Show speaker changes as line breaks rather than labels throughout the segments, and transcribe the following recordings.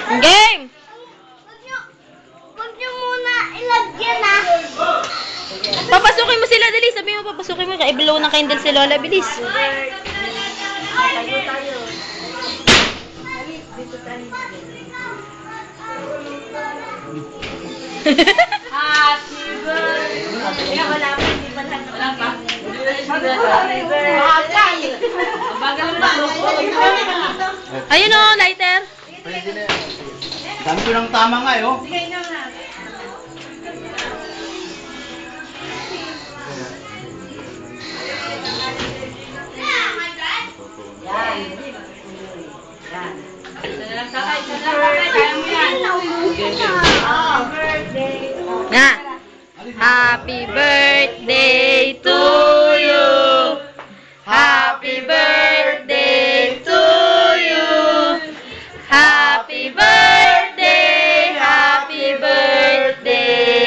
Game!
Huwag niyo muna ilagyan ah.
Papasukin mo sila, dali. Sabi mo, papasukin mo. I-blow ng candle si Lola. Bilis.
Tayo tayo. Dito tayo. Happy birthday. Kaya wala pa, hindi pa lahat. Wala pa. Happy birthday. Bagal ba?
Ayun o, lighter.
Pwede na yan. Dami ko ng tama nga, oh.
Sige na nga. Yan. Yan. Sakay, kaya mo yan. Birthday.
Na. Happy birthday to you. Happy birthday to you. Happy birthday. Happy birthday.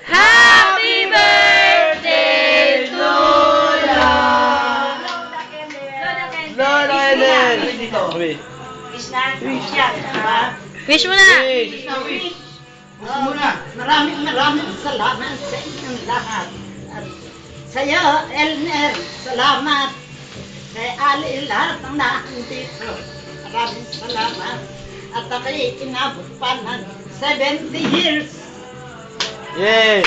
Happy birthday, Lola.
Lola Ellen! Uy.
Wish na. Wish yan. Diba?
Wish mo na.
Wish. Gusto mo na.
Maraming salamat sa inyong lahat. At sa'yo, Elmer, salamat. Kay Ali, lahat ng nandito. Maraming salamat. At ako'y inabot pa ng 70 years.
Yay!